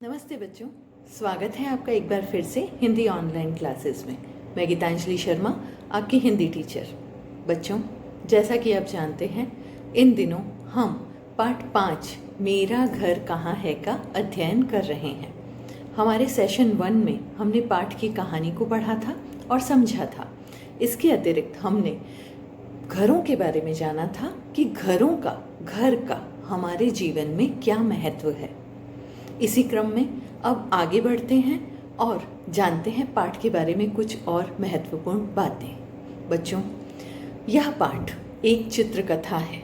नमस्ते बच्चों, स्वागत है आपका एक बार फिर से हिंदी ऑनलाइन क्लासेस में। मैं गीतांजलि शर्मा, आपकी हिंदी टीचर। बच्चों, जैसा कि आप जानते हैं, इन दिनों हम पाठ 5 मेरा घर कहाँ है का अध्ययन कर रहे हैं। हमारे सेशन 1 में हमने पाठ की कहानी को पढ़ा था और समझा था। इसके अतिरिक्त हमने घरों के बारे में जाना था कि घर का हमारे जीवन में क्या महत्व है। इसी क्रम में अब आगे बढ़ते हैं और जानते हैं पाठ के बारे में कुछ और महत्वपूर्ण बातें। बच्चों, यह पाठ एक चित्रकथा है।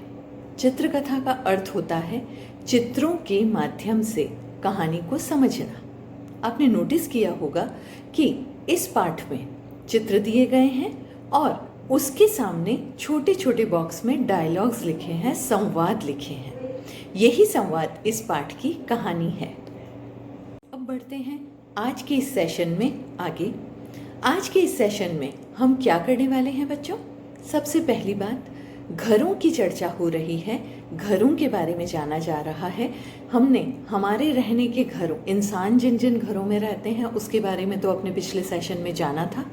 चित्रकथा का अर्थ होता है चित्रों के माध्यम से कहानी को समझना। आपने नोटिस किया होगा कि इस पाठ में चित्र दिए गए हैं और उसके सामने छोटे छोटे बॉक्स में डायलॉग्स लिखे हैं, संवाद लिखे हैं। यही संवाद इस पाठ की कहानी है। अब बढ़ते हैं आज के इस सेशन में आगे। आज के इस सेशन में हम क्या करने वाले हैं बच्चों? सबसे पहली बात, घरों की चर्चा हो रही है, घरों के बारे में जाना जा रहा है। हमने हमारे रहने के घरों, इंसान जिन जिन घरों में रहते हैं उसके बारे में तो अपने पिछले सेशन में जाना था।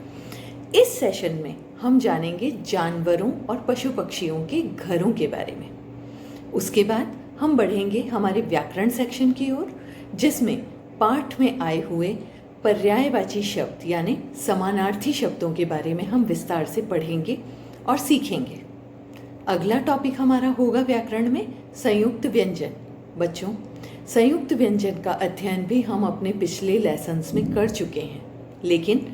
इस सेशन में हम जानेंगे जानवरों और पशु पक्षियों के घरों के बारे में। उसके बाद हम बढ़ेंगे हमारे व्याकरण सेक्शन की ओर, जिसमें पाठ में आए हुए पर्यायवाची शब्द यानी समानार्थी शब्दों के बारे में हम विस्तार से पढ़ेंगे और सीखेंगे। अगला टॉपिक हमारा होगा व्याकरण में संयुक्त व्यंजन। बच्चों, संयुक्त व्यंजन का अध्ययन भी हम अपने पिछले लेसन्स में कर चुके हैं, लेकिन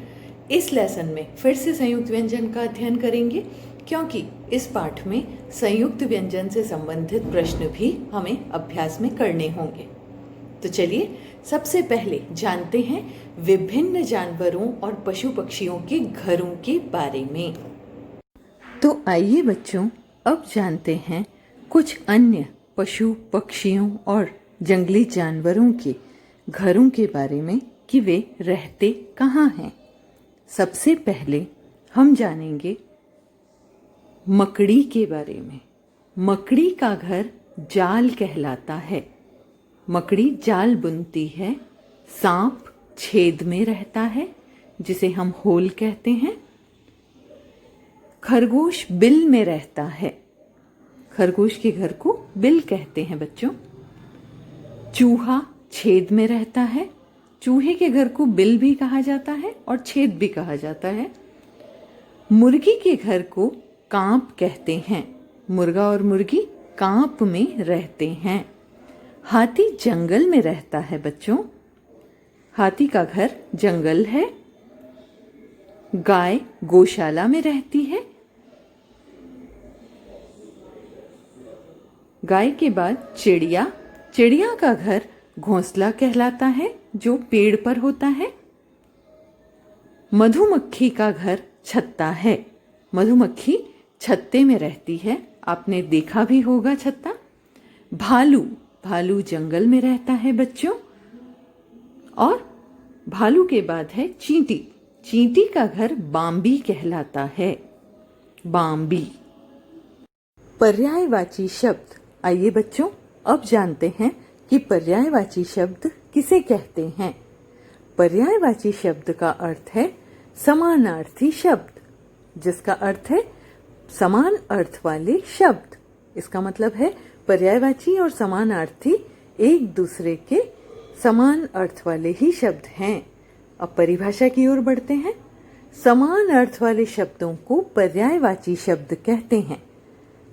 इस लेसन में फिर से संयुक्त व्यंजन का अध्ययन करेंगे, क्योंकि इस पाठ में संयुक्त व्यंजन से संबंधित प्रश्न भी हमें अभ्यास में करने होंगे। तो चलिए सबसे पहले जानते हैं विभिन्न जानवरों और पशु पक्षियों के घरों के बारे में। तो आइए बच्चों, अब जानते हैं कुछ अन्य पशु पक्षियों और जंगली जानवरों के घरों के बारे में कि वे रहते कहाँ हैं। सबसे पहले हम जानेंगे मकड़ी के बारे में। मकड़ी का घर जाल कहलाता है। मकड़ी जाल बुनती है। सांप छेद में रहता है, जिसे हम होल कहते हैं। खरगोश बिल में रहता है। खरगोश के घर को बिल कहते हैं बच्चों। चूहा छेद में रहता है। चूहे के घर को बिल भी कहा जाता है और छेद भी कहा जाता है। मुर्गी के घर को कांप कहते हैं। मुर्गा और मुर्गी कांप में रहते हैं। हाथी जंगल में रहता है बच्चों। हाथी का घर जंगल है। गाय गौशाला में रहती है। गाय के बाद चिड़िया। चिड़िया का घर घोंसला कहलाता है, जो पेड़ पर होता है। मधुमक्खी का घर छत्ता है। मधुमक्खी छत्ते में रहती है, आपने देखा भी होगा छत्ता। भालू जंगल में रहता है बच्चों। और भालू के बाद है चींटी। चींटी का घर बाम्बी कहलाता है। बाम्बी। पर्यायवाची शब्द। आइए बच्चों, अब जानते हैं कि पर्यायवाची शब्द किसे कहते हैं। पर्यायवाची शब्द का अर्थ है समानार्थी शब्द, जिसका अर्थ है समान अर्थ वाले शब्द। इसका मतलब है पर्यायवाची और समानार्थी एक दूसरे के समान अर्थ वाले ही शब्द हैं। अब परिभाषा की ओर बढ़ते हैं। समान अर्थ वाले शब्दों को पर्यायवाची शब्द कहते हैं।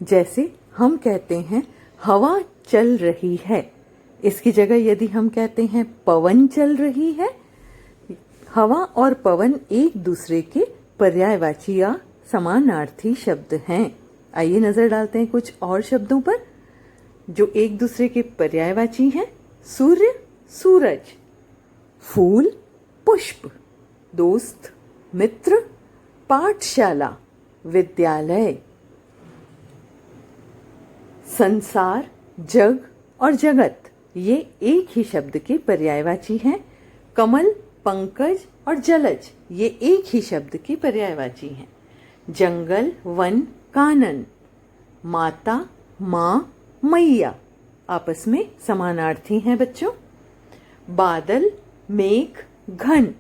जैसे हम कहते हैं हवा चल रही है, इसकी जगह यदि हम कहते हैं पवन चल रही है, हवा और पवन एक दूसरे के पर्यायवाची या समानार्थी शब्द हैं। आइए नजर डालते हैं कुछ और शब्दों पर जो एक दूसरे के पर्यायवाची हैं। सूर्य सूरज, फूल पुष्प, दोस्त मित्र, पाठशाला विद्यालय, संसार जग और जगत, ये एक ही शब्द के पर्यायवाची हैं। कमल पंकज और जलज, ये एक ही शब्द के पर्यायवाची हैं। जंगल वन कानन, माता माँ मैया, आपस में समानार्थी हैं बच्चों। बादल, मेघ, घन।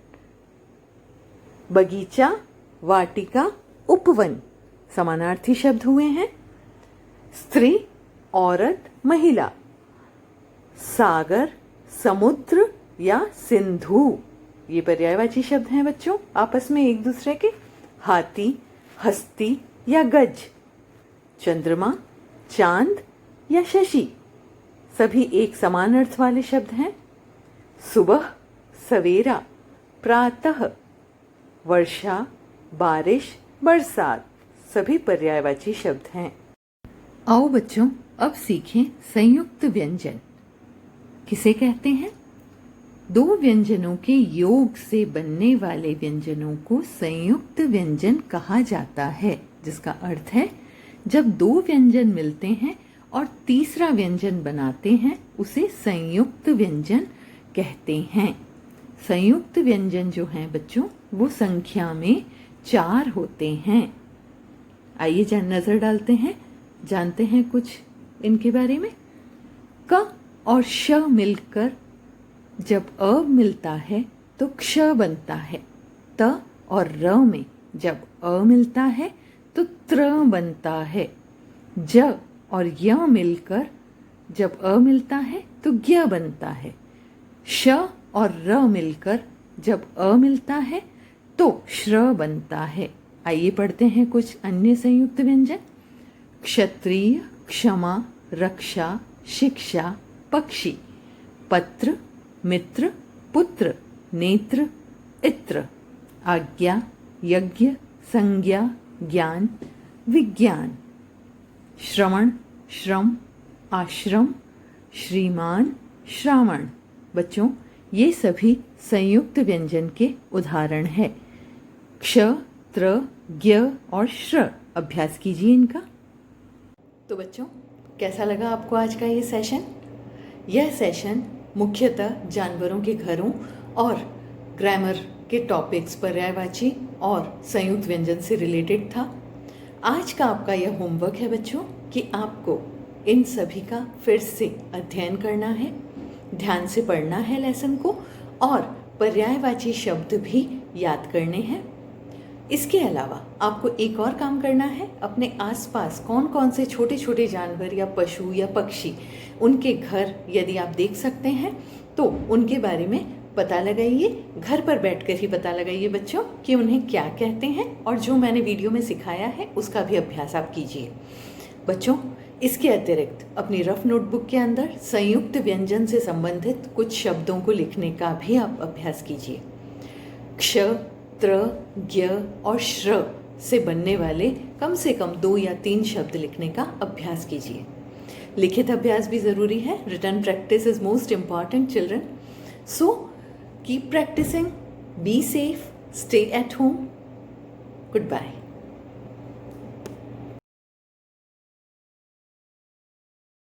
बगीचा, वाटिका, उपवन समानार्थी शब्द हुए हैं। स्त्री, औरत, महिला। सागर, समुद्र या सिंधु ये पर्यायवाची शब्द हैं बच्चों, आपस में एक दूसरे के। हाथी, हस्ती या गज। चंद्रमा, चांद या शशि सभी एक समान अर्थ वाले शब्द हैं। सुबह, सवेरा, प्रातः। वर्षा, बारिश, बरसात सभी पर्यायवाची शब्द हैं। आओ बच्चों अब सीखें संयुक्त व्यंजन किसे कहते हैं। दो व्यंजनों के योग से बनने वाले व्यंजनों को संयुक्त व्यंजन कहा जाता है, जिसका अर्थ है जब दो व्यंजन मिलते हैं और तीसरा व्यंजन बनाते हैं उसे संयुक्त व्यंजन कहते हैं। संयुक्त व्यंजन जो हैं बच्चों वो संख्या में 4 होते हैं। आइए नजर डालते हैं, जानते हैं कुछ इनके बारे में। क और श मिलकर जब अ मिलता है तो क्ष बनता है। त और र में जब अ मिलता है तो त्र बनता है। ज और य मिलकर जब अ मिलता है तो ज्ञ बनता है। श और र मिलकर जब अ मिलता है तो श्र बनता है। आइए पढ़ते हैं कुछ अन्य संयुक्त व्यंजन। क्षत्रिय, क्षमा, रक्षा, शिक्षा, पक्षी। पत्र, मित्र, पुत्र, नेत्र, इत्र। आज्ञा, यज्ञ, संज्ञा, ज्ञान, विज्ञान। श्रवण, श्रम, आश्रम, श्रीमान, श्रावण। बच्चों ये सभी संयुक्त व्यंजन के उदाहरण हैं। क्ष, त्र, ज्ञ और श्र अभ्यास कीजिए इनका। तो बच्चों कैसा लगा आपको आज का ये सेशन। यह सेशन मुख्यतः जानवरों के घरों और ग्रामर के टॉपिक्स पर्यायवाची और संयुक्त व्यंजन से रिलेटेड था। आज का आपका यह होमवर्क है बच्चों कि आपको इन सभी का फिर से अध्ययन करना है, ध्यान से पढ़ना है लेसन को और पर्यायवाची शब्द भी याद करने हैं। इसके अलावा आपको एक और काम करना है, अपने आसपास कौन कौन से छोटे छोटे जानवर या पशु या पक्षी उनके घर यदि आप देख सकते हैं तो उनके बारे में पता लगाइए। घर पर बैठकर ही पता लगाइए बच्चों कि उन्हें क्या कहते हैं और जो मैंने वीडियो में सिखाया है उसका भी अभ्यास आप कीजिए। बच्चों इसके अतिरिक्त अपनी रफ नोटबुक के अंदर संयुक्त व्यंजन से संबंधित कुछ शब्दों को लिखने का भी आप अभ्यास कीजिए। क्ष, त्र, ज्ञ और श्र से बनने वाले कम से कम 2 या 3 शब्द लिखने का अभ्यास कीजिए। लिखित अभ्यास भी ज़रूरी है। Written practice is most important children. So keep practising, be safe, stay at home. Good bye.